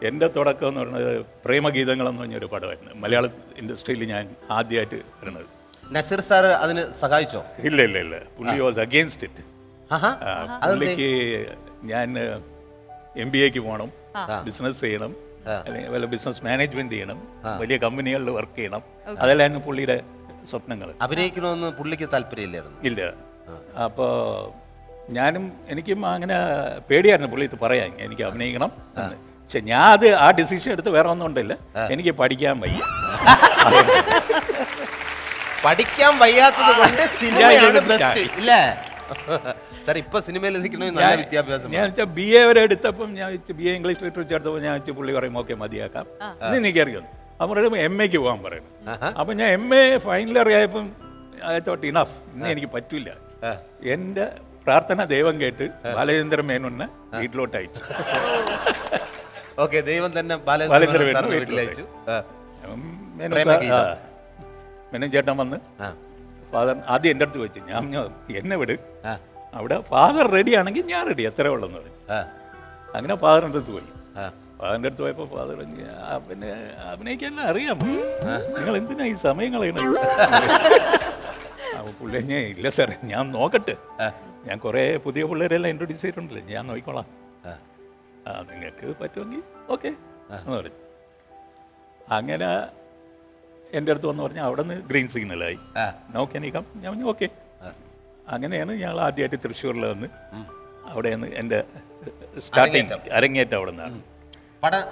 എൻ്റെ തുടക്കം എന്ന് പറയുന്നത് പ്രേമഗീതങ്ങളെന്ന് പറഞ്ഞൊരു പടമായിരുന്നു. മലയാള ഇൻഡസ്ട്രിയിൽ ഞാൻ ആദ്യമായിട്ട് വരുന്നത്. നസീർ സാറ് അതിന് സഹായിച്ചോ? ഇല്ല പുള്ളി വാസ് അഗെയിൻസ്റ്റ് ഇറ്റ്. പുള്ളിക്ക് ഞാൻ MBAക്ക് പോകണം, ബിസിനസ് ചെയ്യണം, അല്ലെങ്കിൽ വല്ല ബിസിനസ് മാനേജ്മെന്റ് ചെയ്യണം, വലിയ കമ്പനികളിൽ വർക്ക് ചെയ്യണം. അതെല്ലായിരുന്നു പുള്ളിയുടെ സ്വപ്നങ്ങൾ. അഭിനയിക്കണമെന്ന് പുള്ളിക്ക് താല്പര്യമില്ലായിരുന്നു? ഇല്ല. അപ്പോൾ എനിക്കും അങ്ങനെ പേടിയായിരുന്നു പുള്ളി ഇത് പറയാൻ, എനിക്ക് അഭിനയിക്കണം എന്ന്. പക്ഷെ ഞാൻ ആ ഡിസിഷൻ എടുത്ത് വേറെ ഒന്നും ഉണ്ടല്ല, എനിക്ക് പഠിക്കാൻ വയ്യ. പഠിക്കാൻ വയ്യാത്തത് കൊണ്ട് സിനിമയാണ് ബെസ്റ്റ് ഇല്ലേ സാർ? ഇപ്പൊ സിനിമയിൽ നല്ല വിദ്യാഭ്യാസം. ഞാൻ BA വരെ എടുത്തപ്പം ഞാൻ BA ഇംഗ്ലീഷ് ലിറ്ററേച്ചർ എടുത്തപ്പോൾ ഞാൻ പുള്ളി പറയും ഓക്കെ മതിയാക്കാം, ഇന്ന് എനിക്ക് അറിയുന്നു. അപ്പം പറയുമ്പോൾ MAക്ക് പോകാൻ പറയുന്നു. അപ്പം ഞാൻ MA ഫൈനൽ അറിയായപ്പം ഐ തോട്ട് ഇനഫ്, ഇന്ന് എനിക്ക് പറ്റില്ല. എൻ്റെ പ്രാർത്ഥന ദൈവം കേട്ട് ബാലചന്ദ്രൻ മേനോനെ വീട്ടിലോട്ട് അയച്ചു. ഓക്കെ, ദൈവം തന്നെ ബാലചന്ദ്രൻ വീട്ടിലയച്ചു. മേനോൻ ചേട്ടൻ വന്ന് ഫാദർ ആദ്യം എൻ്റെ അടുത്ത് വെച്ചു, ഞാൻ എന്നെ വിട്, അവിടെ ഫാദർ റെഡി ആണെങ്കിൽ ഞാൻ റെഡി, എത്ര ഉള്ളെന്ന് പറഞ്ഞു. അങ്ങനെ ഫാദറിൻ്റെ അടുത്ത് പോയി. ഫാദറിൻ്റെ അടുത്ത് പോയപ്പോൾ ഫാദർ പിന്നെ അഭിനയിക്കാൻ അറിയാം, നിങ്ങൾ എന്തിനാ ഈ സമയം കളയണത്? അപ്പോൾ പുള്ളി ഞാൻ ഇല്ല സാർ, ഞാൻ നോക്കട്ടെ, ഞാൻ കുറേ പുതിയ പിള്ളേരെല്ലാം ഇൻട്രൊഡ്യൂസ് ചെയ്തിട്ടുണ്ടല്ലോ, ഞാൻ നോക്കിക്കോളാം, നിങ്ങൾക്ക് പറ്റുമെങ്കിൽ ഓക്കെ എന്ന് പറഞ്ഞു. അങ്ങനെ എൻ്റെ അടുത്ത് വന്ന് പറഞ്ഞാൽ അവിടെ നിന്ന് ഗ്രീൻ സിഗ്നലായി, നോ ക്യാൻ യു കം? ഞാൻ പറഞ്ഞു ഓക്കെ. അങ്ങനെയാണ് ഞങ്ങൾ ആദ്യമായിട്ട് തൃശ്ശൂരിൽ വന്ന് അവിടെ നിന്ന് എൻ്റെ സ്റ്റാർട്ടിങ് അരങ്ങേറ്റം അവിടെ നിന്നാണ്. പടം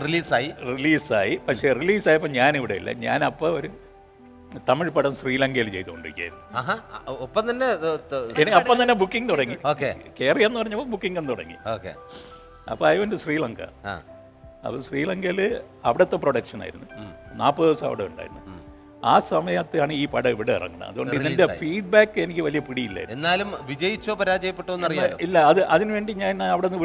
റിലീസായി. പക്ഷേ റിലീസായപ്പോൾ ഞാനിവിടെ ഇല്ല, ഞാൻ അപ്പോൾ ഒരു തമിഴ് പടം ശ്രീലങ്കയിൽ ചെയ്തുകൊണ്ടിരിക്കുകയായിരുന്നു. അപ്പം തന്നെ ബുക്കിംഗ് തുടങ്ങി. കയറിയെന്ന് പറഞ്ഞപ്പോൾ ബുക്കിംഗ് തുടങ്ങി. അപ്പോൾ ഐ വെന്റ് ടു ശ്രീലങ്ക. അപ്പോൾ ശ്രീലങ്കയിൽ അവിടുത്തെ പ്രൊഡക്ഷൻ ആയിരുന്നു, 40 ദിവസം അവിടെ ഉണ്ടായിരുന്നു. ആ സമയത്താണ് ഈ പടം ഇവിടെ ഇറങ്ങുന്നത്. അതുകൊണ്ട് ഇതിന്റെ ഫീഡ്ബാക്ക് എനിക്ക് വലിയ പിടിയില്ലായിരുന്നു. എന്നാലും വിജയിച്ചോ പരാജയപ്പെട്ടോ എന്നറിയാലോ? ഇല്ല, അതിനു വേണ്ടി ഞാൻ അവിടെ നിന്ന്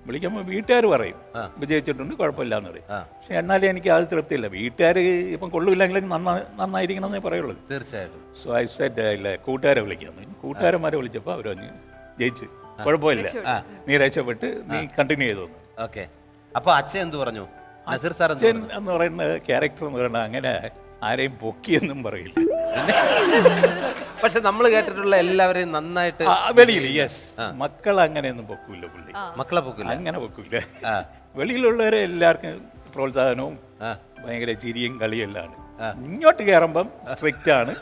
വിളിക്കുമ്പോൾ വീട്ടുകാർ പറയും വിജയിച്ചിട്ടുണ്ട്, കുഴപ്പമില്ല എന്ന് പറയും. പക്ഷെ എന്നാലും എനിക്ക് അത് തൃപ്തിയില്ല. വീട്ടുകാർ ഇപ്പം കൊള്ളില്ലെങ്കിലും നന്നായിരിക്കണം എന്നേ പറയുള്ളൂ. തീർച്ചയായിട്ടും. സോ ഐ സെഡ് ഇല്ല, കൂട്ടുകാരെ വിളിക്കാമെന്ന്. കൂട്ടുകാരന്മാരെ വിളിച്ചപ്പോൾ അവർ പറഞ്ഞു ജയിച്ചു, കുഴപ്പമില്ല, നീ രക്ഷപ്പെട്ട് നീ കണ്ടിന്യൂ ചെയ്തു. ഓക്കെ. അപ്പൊ അച്ഛൻ എന്ത് പറഞ്ഞു? നസീർ സാർ അച്ഛൻ എന്ന് പറയുന്ന ക്യാരക്ടർ എന്ന് പറയുന്നത് അങ്ങനെ ആരെയും പൊക്കിയെന്നും പറയില്ല. പക്ഷെ നമ്മൾ കേട്ടിട്ടുള്ള എല്ലാവരെയും നന്നായിട്ട് വെളിയിൽ മക്കൾ അങ്ങനെയൊന്നും പൊക്കൂല്ല പുള്ളി. മക്കളെ പൊക്കില്ല, അങ്ങനെ പൊക്കൂല. വെളിയിലുള്ളവരെ എല്ലാവർക്കും പ്രോത്സാഹനവും ഭയങ്കര ചിരിയും കളിയും എല്ലാം ആണ്. ഇങ്ങോട്ട് കയറുമ്പം സ്ട്രിക്റ്റ് ആണ്,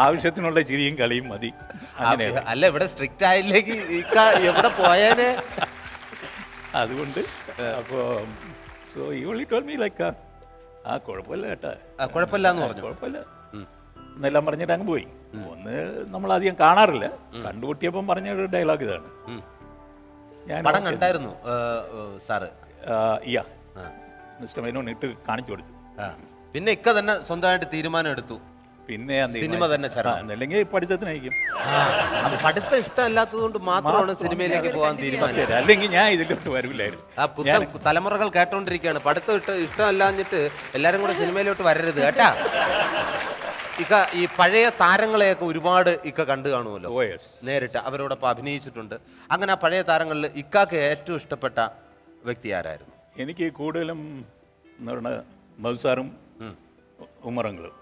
ആവശ്യത്തിനുള്ള ചിരിയും കളിയും മതി. അങ്ങനെയാണ്. അല്ല, ഇവിടെ സ്ട്രിക്റ്റ് ആയില്ലെങ്കിൽ എവിടെ പോയാലേ. അതുകൊണ്ട് അപ്പോൾ so you only told me like കുഴപ്പമില്ല കേട്ടാ, കുഴപ്പമില്ല എന്ന് പറഞ്ഞു. കുഴപ്പമില്ല എന്നെല്ലാം പറഞ്ഞിട്ട് അങ്ങ് പോയി. ഒന്ന് നമ്മൾ അധികം കാണാറില്ല, കണ്ടുകൂട്ടിയപ്പം പറഞ്ഞ ഒരു ഡയലോഗ് ഇതാണ്. ഞാൻ പടം കണ്ടായിരുന്നു സാറ്? മിസ്റ്റർ മേനോൻ ഇട്ട് കാണിച്ചു കൊടുത്തു. പിന്നെ ഇക്ക തന്നെ സ്വന്തമായിട്ട് തീരുമാനം എടുത്തു, പിന്നെ സിനിമ തന്നെ അല്ലെങ്കിൽ പഠിത്തത്തിനായിരിക്കും. പഠിത്തം ഇഷ്ടമല്ലാത്തത് കൊണ്ട് മാത്രമാണ് സിനിമയിലേക്ക് പോകാൻ തീരുമാനിച്ചത്, അല്ലെങ്കിൽ ഞാൻ ഇതിലോട്ട് വരില്ലായിരുന്നു. പുത്തൻ തലമുറകൾ കേട്ടോണ്ടിരിക്കുകയാണ്, പഠിത്തം ഇഷ്ടമല്ലാഞ്ഞിട്ട് എല്ലാരും കൂടെ സിനിമയിലോട്ട് വരരുത് കേട്ടാ. ഇക്ക ഈ പഴയ താരങ്ങളെയൊക്കെ ഒരുപാട് ഇക്ക കണ്ടു കാണുമല്ലോ, നേരിട്ട് അവരോടൊപ്പം അഭിനയിച്ചിട്ടുണ്ട്. അങ്ങനെ ആ പഴയ താരങ്ങളിൽ ഇക്കാക്ക് ഏറ്റവും ഇഷ്ടപ്പെട്ട വ്യക്തി ആരായിരുന്നു? എനിക്ക് കൂടുതലും എന്ന് പറഞ്ഞാൽ മധുസാറും ഉമ്മറങ്ങളും,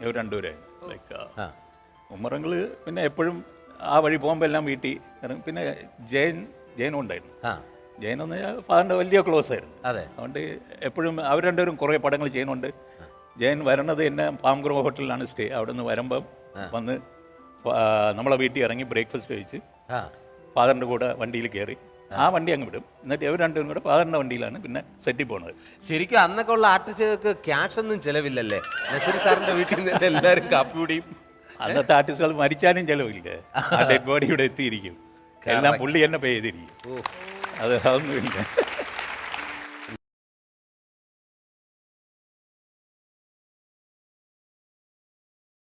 ഇവർ രണ്ടുപേരെ ലൈക്ക് ഉമ്മറങ്ങൾ. പിന്നെ എപ്പോഴും ആ വഴി പോകുമ്പോൾ എല്ലാം വീട്ടിൽ. പിന്നെ ജയനും ഉണ്ടായിരുന്നു. ജയൻ എന്ന് പറഞ്ഞാൽ ഫാദറിൻ്റെ വലിയ ക്ലോസ് ആയിരുന്നു. അതുകൊണ്ട് എപ്പോഴും അവർ രണ്ടുപേരും കുറേ പടങ്ങൾ ചെയ്യുന്നുണ്ട്. ജയൻ വരണത് എന്നെ പാംഗ്രോ ഹോട്ടലിലാണ് സ്റ്റേ. അവിടെ നിന്ന് വരുമ്പം വന്ന് നമ്മളെ വീട്ടിൽ ഇറങ്ങി ബ്രേക്ക്ഫാസ്റ്റ് കഴിച്ച് ഫാദറിൻ്റെ കൂടെ വണ്ടിയിൽ കയറി ആ വണ്ടി അങ്ങ് വിടും. എന്നിട്ട് ഇവർ രണ്ടുപേരും കൂടെ ഫാദറിൻ്റെ വണ്ടിയിലാണ് പിന്നെ സെറ്റിൽ പോകുന്നത്. ശരിക്കും അന്നൊക്കെ ഉള്ള ആർട്ടിസ്റ്റുകൾക്ക് ക്യാഷ് ഒന്നും ചിലവില്ലല്ലേ? നസീർ സാറിന്റെ വീട്ടിൽ നിന്ന് എല്ലാവരും കാപ്പിയുടെയും. അന്നത്തെ ആർട്ടിസ്റ്റുകൾ മരിച്ചാലും ചിലവില്ല, ആ ഡെഡ് ബോഡി ഇവിടെ എത്തിയിരിക്കും, എല്ലാം പുള്ളി തന്നെ പേ ചെയ്തിരിക്കും. അതൊന്നുമില്ല.